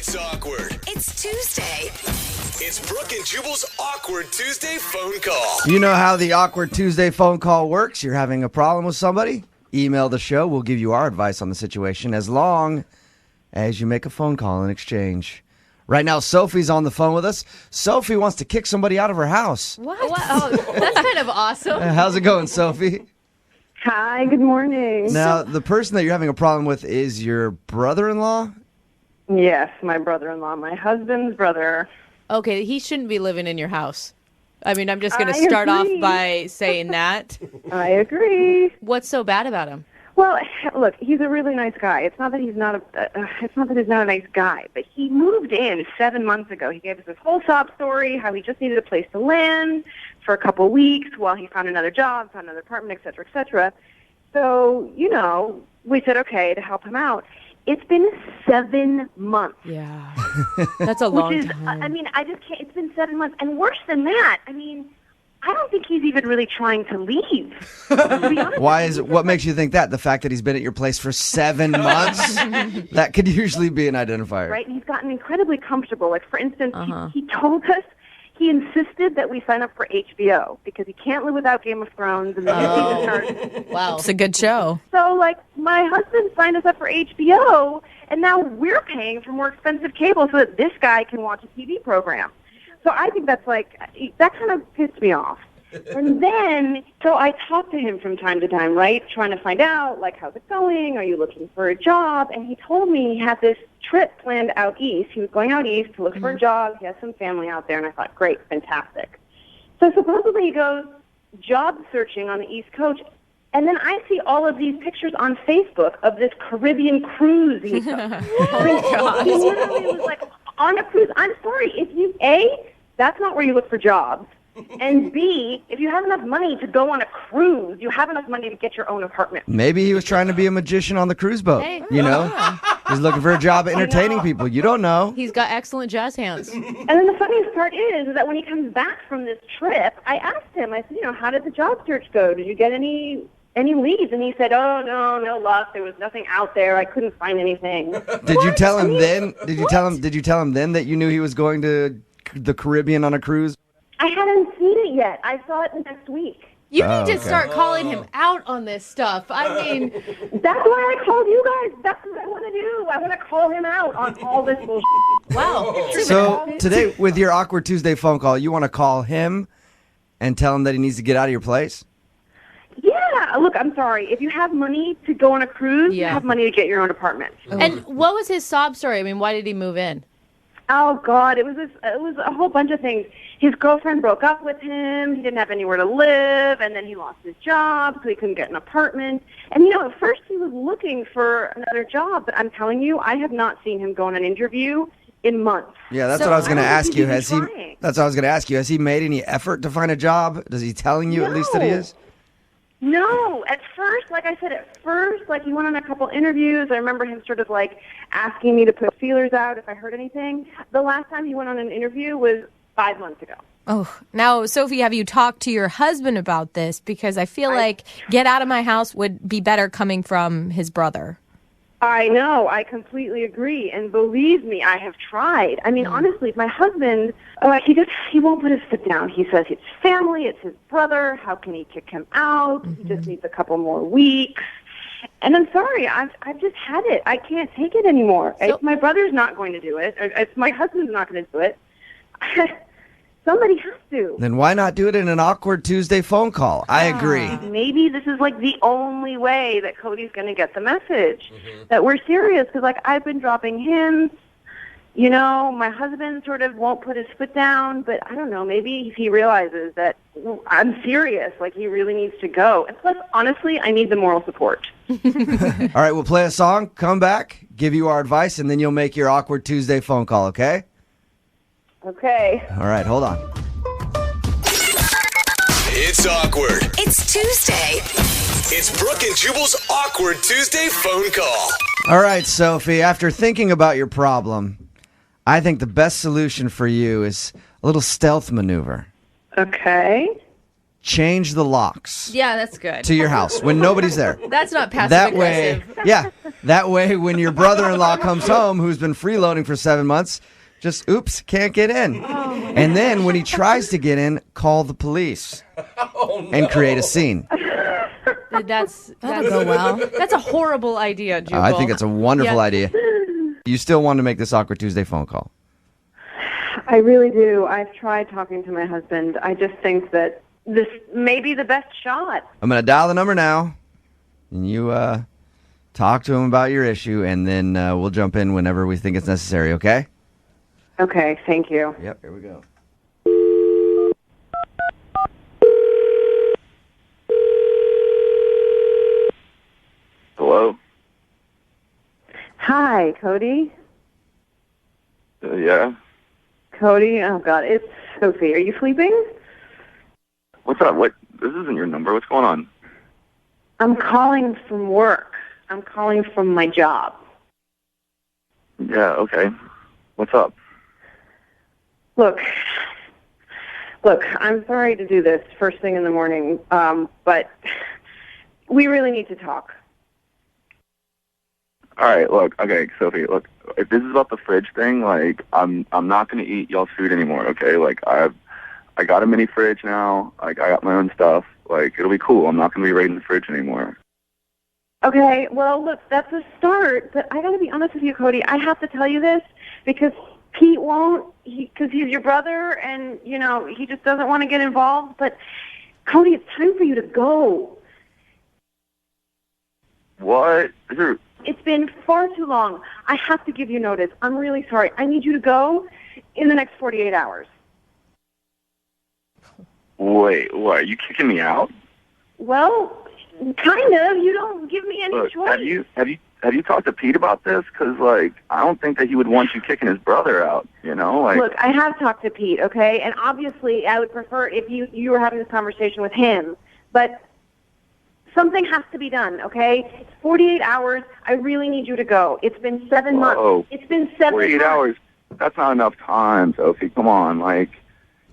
It's awkward. It's Tuesday. It's Brooke and Jubal's Awkward Tuesday phone call. You know how the Awkward Tuesday phone call works. You're having a problem with somebody? Email the show. We'll give you our advice on the situation as long as you make a phone call in exchange. Right now, Sophie's on the phone with us. Sophie wants to kick somebody out of her house. What? Oh, that's kind of awesome. How's it going, Sophie? Hi, good morning. Now, the person that you're having a problem with is your brother-in-law? Yes, my brother-in-law, my husband's brother. Okay, he shouldn't be living in your house. I mean, I'm just going to I start off agree. by saying that. I agree. What's so bad about him? Well, look, he's a really nice guy. It's not that he's not a nice guy, but he moved in 7 months ago. He gave us this whole sob story, how he just needed a place to land for a couple of weeks while he found another job, found another apartment, et cetera, et cetera. So, we said, okay, to help him out. It's been 7 months. Yeah. That's a long time. I mean, I just can't. It's been 7 months. And worse than that, I mean, I don't think he's even really trying to leave. To be honest. What makes you think that? The fact that he's been at your place for 7 months? That could usually be an identifier. Right? And he's gotten incredibly comfortable. Like, for instance, he told us, he insisted that we sign up for HBO because he can't live without Game of Thrones. And the new season starts. Wow. It's a good show. So, my husband signed us up for HBO, and now we're paying for more expensive cable so that this guy can watch a TV program. So I think that kind of pissed me off. And then, so I talk to him from time to time, right, trying to find out, how's it going? Are you looking for a job? And he told me he had this trip planned out east. He was going out east to look for a job. He has some family out there, and I thought, great, fantastic. So supposedly he goes job searching on the East Coast, and then I see all of these pictures on Facebook of this Caribbean cruise he took. He literally was on a cruise. I'm sorry, that's not where you look for jobs. And B, if you have enough money to go on a cruise, you have enough money to get your own apartment. Maybe he was trying to be a magician on the cruise boat. Hey. He's looking for a job entertaining people. You don't know. He's got excellent jazz hands. And then the funniest part is that when he comes back from this trip, I asked him, I said, how did the job search go? Did you get any leads? And he said, oh, no luck. There was nothing out there. I couldn't find anything. Did you tell him then? Did you tell him then that you knew he was going to the Caribbean on a cruise? I hadn't seen it yet. I saw it next week. You need to start calling him out on this stuff. I mean, that's why I called you guys. That's what I want to do. I want to call him out on all this bullshit. wow. So today, with your Awkward Tuesday phone call, you want to call him and tell him that he needs to get out of your place? Yeah. Look, I'm sorry. If you have money to go on a cruise, you have money to get your own apartment. And what was his sob story? I mean, why did he move in? Oh God, it was a whole bunch of things. His girlfriend broke up with him. He didn't have anywhere to live, and then he lost his job, so he couldn't get an apartment. And at first he was looking for another job, but I'm telling you, I have not seen him go on an interview in months. Yeah, that's what I was going to ask you. That's what I was going to ask you. Has he made any effort to find a job? Is he telling you at least that he is? No, at first, like I said, he went on a couple interviews. I remember him sort of asking me to put feelers out if I heard anything. The last time he went on an interview was 5 months ago. Oh, now, Sophie, have you talked to your husband about this? Because I feel like get out of my house would be better coming from his brother. I know. I completely agree. And believe me, I have tried. I mean, honestly, my husband, he won't put his foot down. He says it's family, it's his brother. How can he kick him out? He just needs a couple more weeks. And I'm sorry, I've just had it. I can't take it anymore. So, if my brother's not going to do it, if my husband's not going to do it, somebody has to. Then why not do it in an Awkward Tuesday phone call? I agree. Maybe this is the only way that Cody's going to get the message that we're serious. Because I've been dropping hints. My husband sort of won't put his foot down. But I don't know. Maybe if he realizes that I'm serious, he really needs to go. And plus, honestly, I need the moral support. All right, we'll play a song, come back, give you our advice, and then you'll make your Awkward Tuesday phone call, okay? Okay. All right, hold on. It's awkward. It's Tuesday. It's Brooke and Jubal's Awkward Tuesday phone call. All right, Sophie, after thinking about your problem, I think the best solution for you is a little stealth maneuver. Okay. change the locks Yeah, that's good. to your house when nobody's there. That's not passive That way, aggressive. yeah. That way, when your brother-in-law comes home, who's been freeloading for 7 months, just, oops, can't get in. And then when he tries to get in, call the police and create a scene. That'll go well. That's a horrible idea, Jubal. I think it's a wonderful Yeah. idea. You still want to make this Awkward Tuesday phone call? I really do. I've tried talking to my husband. I just think that this may be the best shot. I'm going to dial the number now, and you talk to him about your issue, and then we'll jump in whenever we think it's necessary, okay? Okay, thank you. Yep, here we go. Hello? Hi, Cody. Yeah? Cody, oh God, it's Sophie. Are you sleeping? What's up? What? This isn't your number. What's going on? I'm calling from work. I'm calling from my job. Yeah, okay. What's up? Look, I'm sorry to do this first thing in the morning, but we really need to talk. All right, look, okay, Sophie, look, if this is about the fridge thing, like, I'm not going to eat y'all's food anymore, okay? Like, I got a mini fridge now. Like, I got my own stuff. Like, it'll be cool. I'm not going to be raiding the fridge anymore. Okay, well, look, that's a start, but I got to be honest with you, Cody. I have to tell you this because Pete won't, because he's your brother, and, you know, he just doesn't want to get involved. But, Cody, it's time for you to go. What? It's been far too long. I have to give you notice. I'm really sorry. I need you to go in the next 48 hours. Wait, what? Are you kicking me out? Well, kind of. You don't give me any Look, choice. have you talked to Pete about this? Because, like, I don't think that he would want you kicking his brother out, you know? Like, Look, I have talked to Pete, okay? And obviously I would prefer if you were having this conversation with him. But something has to be done, okay? It's 48 hours. I really need you to go. It's been 7 months. It's been 7 48 months. hours. That's not enough time, Sophie. Come on, like,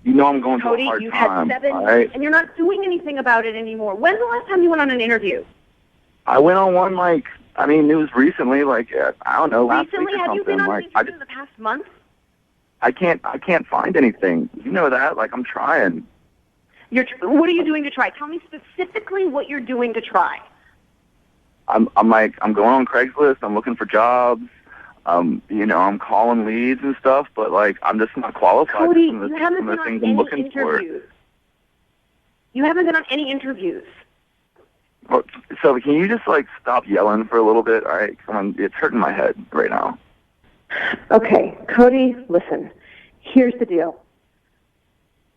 you know I'm going Cody, through a hard you time. had 7, all right? and you're not doing anything about it anymore. When's the last time you went on an interview? I went on one, like, I mean, it was recently, like, I don't know, last Recently, week or have something. you been on an Like, interview in the past month? I can't find anything. You know that? Like, I'm trying. What are you doing to try? Tell me specifically what you're doing to try. I'm going on Craigslist. I'm looking for jobs. You know, I'm calling leads and stuff, but, like, I'm just not qualified Cody, for some of you the, haven't some been of the on things I'm any looking for. interviews. You haven't been on any interviews. Well, so can you just, like, stop yelling for a little bit? All right, come on. It's hurting my head right now. Okay, Cody, listen. Here's the deal.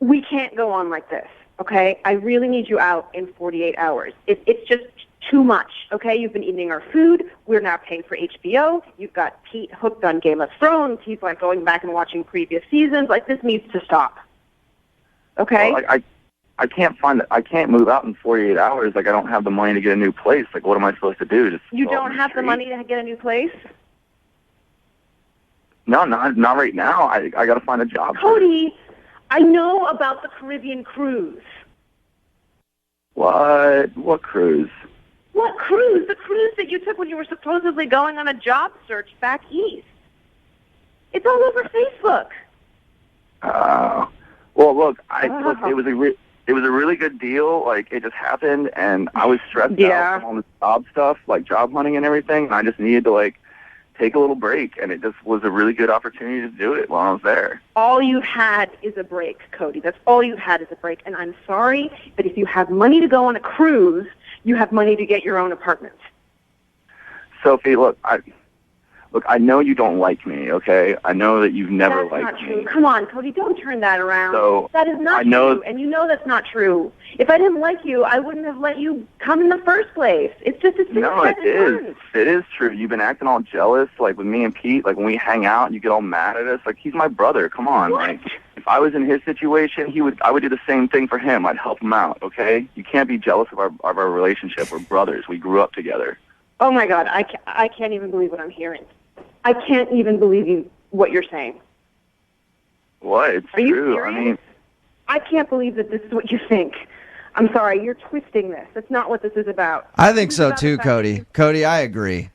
We can't go on like this, okay? I really need you out in 48 hours. It's just too much, okay? You've been eating our food. We're now paying for HBO. You've got Pete hooked on Game of Thrones. He's, like, going back and watching previous seasons. Like, this needs to stop. Okay? Well, I can't I can't move out in 48 hours. Like, I don't have the money to get a new place. Like, what am I supposed to do? Just You go out don't in have the street? money to get a new place? No, not right now. I got to find a job. Cody, I know about the Caribbean cruise. What cruise? What cruise? The cruise that you took when you were supposedly going on a job search back east. It's all over Facebook. Well, look, it was a really good deal. Like, it just happened, and I was stressed out from all this job stuff, like job hunting and everything, and I just needed to, like, take a little break, and it just was a really good opportunity to do it while I was there. All you've had is a break, Cody. That's all you've had is a break. And I'm sorry, but if you have money to go on a cruise, you have money to get your own apartment. Sophie, look, I know you don't like me, okay? I know that you've never That's liked not me. true. Come on, Cody, don't turn that around. So, that is not I know- true, and you know that's not true. If I didn't like you, I wouldn't have let you come in the first place. It's been No, it 7 is. months. It is true. You've been acting all jealous, like with me and Pete. Like when we hang out, you get all mad at us. Like he's my brother. Come on. What? Like if I was in his situation, I would do the same thing for him. I'd help him out. Okay? You can't be jealous of our relationship. We're brothers. We grew up together. Oh, my God, I can't even believe what I'm hearing. I can't even believe what you're saying. What? It's Are you true. serious? I mean, I can't believe that this is what you think. I'm sorry, you're twisting this. That's not what this is about. I think This is so about the too, fact that Cody. you- Cody, I agree.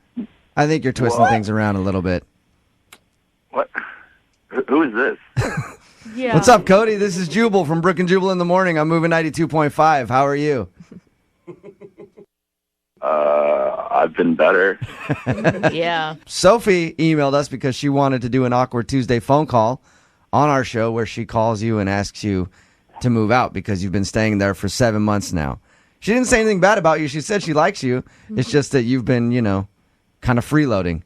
I think you're twisting things around a little bit. What? Who is this? Yeah. What's up, Cody? This is Jubal from Brook and Jubal in the Morning. I'm moving 92.5. How are you? I've been better. Yeah. Sophie emailed us because she wanted to do an Awkward Tuesday phone call on our show where she calls you and asks you to move out because you've been staying there for 7 months now. She didn't say anything bad about you. She said she likes you. It's just that you've been, kind of freeloading.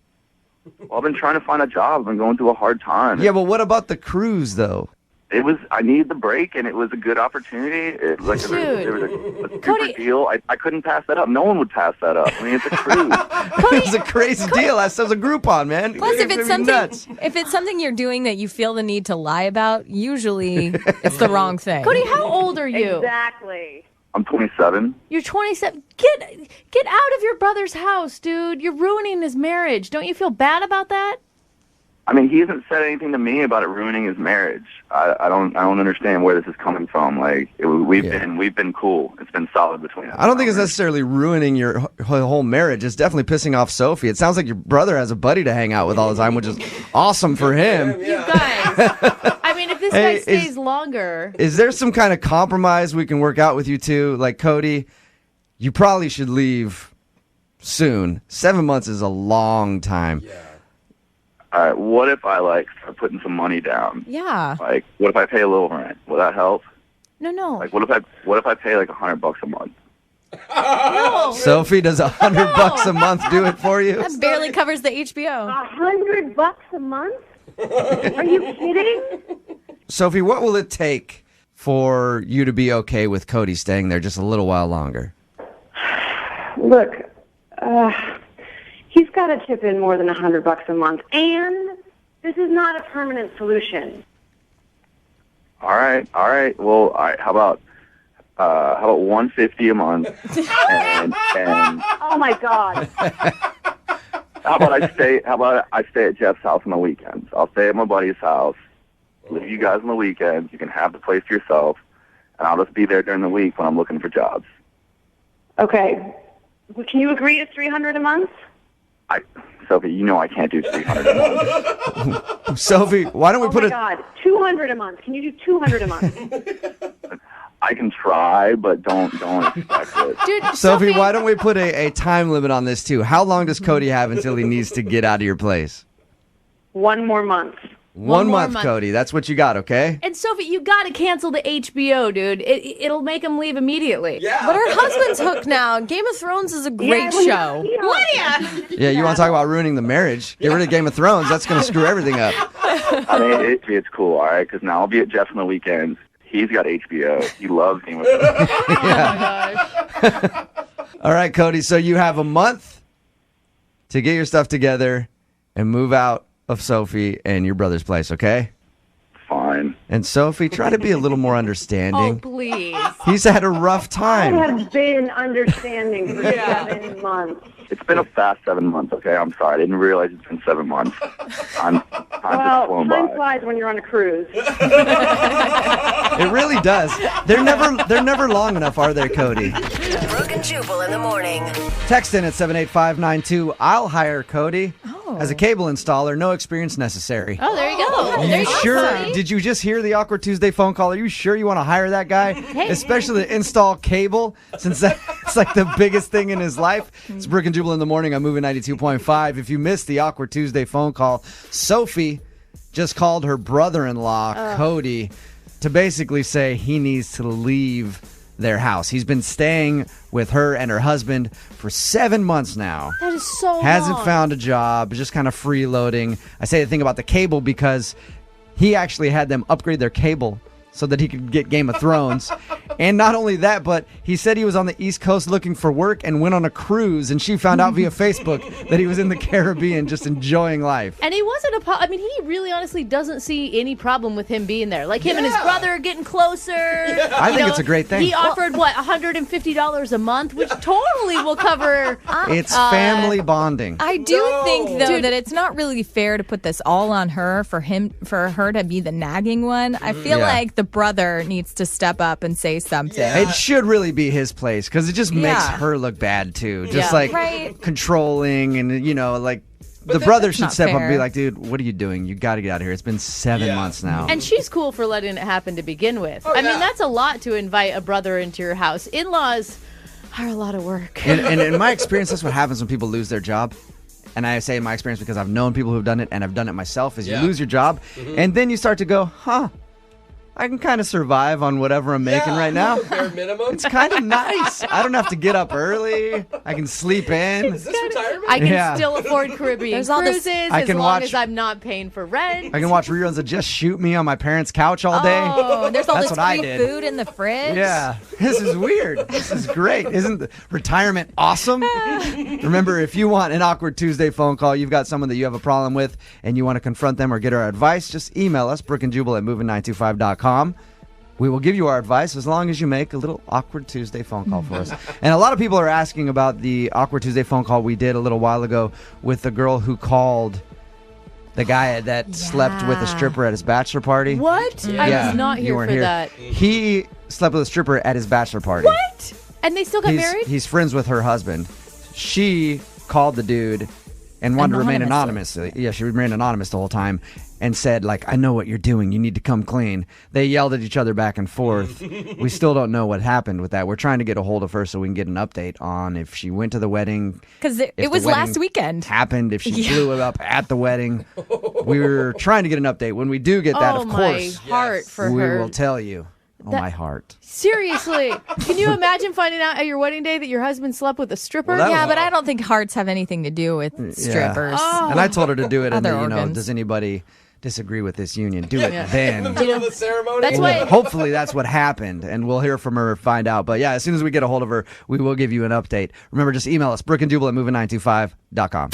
Well, I've been trying to find a job. I've been going through a hard time. Yeah, but what about the cruise, though? I needed the break, and it was a good opportunity. It was a super Cody- deal. I couldn't pass that up. No one would pass that up. I mean, it's a cruise. It was a crazy deal. That was a Groupon, man. Plus, if it's nuts. something you're doing that you feel the need to lie about, usually it's the wrong thing. Cody, how old are you? Exactly. I'm 27. You're 27. Get out of your brother's house, dude. You're ruining his marriage. Don't you feel bad about that? I mean, he hasn't said anything to me about it ruining his marriage. I don't understand where this is coming from. Like we've been cool. It's been solid between us. I don't think it's necessarily ruining your whole marriage. It's definitely pissing off Sophie. It sounds like your brother has a buddy to hang out with all the time, which is awesome for him. You guys. I mean, if this guy stays longer. Is there some kind of compromise we can work out with you two? Like, Cody, you probably should leave soon. 7 months is a long time. Yeah. All right, what if I start putting some money down? Yeah. Like, what if I pay a little rent? Will that help? No. Like, what if I pay like $100 a month? No. Sophie, does $100 a month do it for you? That barely covers the HBO. $100 a month? Are you kidding? Sophie, what will it take for you to be okay with Cody staying there just a little while longer? Look, he's got to chip in more than $100 a month, and this is not a permanent solution. All right. Well, all right. How about $150 a month? And Oh my God! how about I stay at Jeff's house on the weekends? I'll stay at my buddy's house. Leave you guys on the weekends. You can have the place to yourself, and I'll just be there during the week when I'm looking for jobs. Okay, well, can you agree to $300 a month? Sophie, you know I can't do $300 a month. Sophie, why don't we Oh put my it? God, $200 a month. Can you do $200 a month? I can try, but don't expect it. Dude, Sophie, why don't we put a time limit on this too? How long does Cody have until he needs to get out of your place? 1 more month. One more month, month. Cody. That's what you got, okay? And Sophie, you got to cancel the HBO, dude. It'll make him leave immediately. Yeah. But her husband's hooked now. Game of Thrones is a great show. Lydia! Yeah, you want to talk about ruining the marriage? Get rid of Game of Thrones. That's going to screw everything up. I mean, it's cool, all right? Because now I'll be at Jeff's on the weekends. He's got HBO. He loves Game of Thrones. All right, Cody. So you have a month to get your stuff together and move out of Sophie and your brother's place, okay? Fine. And Sophie, try to be a little more Oh, understanding. please. He's had a rough I time. have been understanding for 7 months. It's been a fast 7 months, okay? I'm sorry. I didn't realize it's been 7 months. Time just flown Time by. flies when you're on a cruise. It really does. They're never long enough, are they, Cody? Brooke and Jubal in the morning. Text in at 78592. I'll hire Cody Oh. as a cable installer. No experience necessary. Oh, there you go. There You go, sure? Sonny. Did you just hear the Awkward Tuesday phone call? Are you sure you want to hire that guy? Especially to install cable, since that's like the biggest thing in his life. It's Brooke and Jubal in the morning. I'm moving 92.5. If you missed the Awkward Tuesday phone call, Sophie just called her brother-in-law, Cody, to basically say he needs to leave their house. He's been staying with her and her husband for 7 months now. That is so Hasn't long. found a job, just kind of freeloading. I say the thing about the cable because he actually had them upgrade their cable so that he could get Game of Thrones. And not only that, but he said he was on the East Coast looking for work and went on a cruise, and she found out via Facebook that he was in the Caribbean just enjoying life. And he wasn't I mean, he really honestly doesn't see any problem with him being there. Like him and his brother getting closer. I think it's a great thing. He offered, $150 a month, which totally will cover. It's family bonding. I do think though that it's not really fair to put this all on her for her to be the nagging one. I feel Yeah. like the brother needs to step up and say something. Yeah. It should really be his place because it just makes Yeah. her look bad too. Just Yeah. like Right. controlling and, like, the then brother that's should not step up and be fair. like, dude, what are you doing? You got to get out of here. It's been 7 Yeah. months now. And she's cool for letting it happen to begin with. I yeah. mean, that's a lot to invite a brother into your house. In-laws are a lot of work. And in my experience, that's what happens when people lose their job. And I say in my experience because I've known people who've done it and I've done it myself, is Yeah. you lose your job and then you start to go, I can kind of survive on whatever I'm making right now. Bare minimum. It's kind of nice. I don't have to get up early. I can sleep in. Is this retirement? I can Yeah. still afford Caribbean There's all this- cruises I as can long watch- as I'm not paying for rent. I can watch reruns of Just Shoot Me on my parents' couch all day. Oh, and there's all That's this what I free did. food in the fridge. Yeah, this is weird. This is great. Isn't retirement awesome? Remember, if you want an Awkward Tuesday phone call, you've got someone that you have a problem with, and you want to confront them or get our advice, just email us, brookandjubal@moving925.com. We will give you our advice as long as you make a little Awkward Tuesday phone call for us. And a lot of people are asking about the Awkward Tuesday phone call we did a little while ago with the girl who called the guy that slept with a stripper at his bachelor party. What? I Yeah, was not you here weren't for here. that. He slept with a stripper at his bachelor party. What? And they still got married? He's friends with her husband. She called the dude and wanted to remain anonymous. Yeah, she remained anonymous the whole time and said, like, I know what you're doing. You need to come clean. They yelled at each other back and forth. We still don't know what happened with that. We're trying to get a hold of her so we can get an update on if she went to the wedding. Because if it the was wedding last weekend. Happened, if she blew it up at the wedding. We're trying to get an update. When we do get that, oh, of my course, heart for we her. will tell you. Oh, That- my heart. Seriously. Can you imagine finding out at your wedding day that your husband slept with a stripper? Well, that Yeah, was- but I don't think hearts have anything to do with strippers. And I told her to do it in Other the, organs. does anybody disagree with this union? Do it then. In the middle of the ceremony. That's why- Hopefully that's what happened, and we'll hear from her, find out. But yeah, as soon as we get a hold of her, we will give you an update. Remember, just email us, brookandjubal@moving925.com.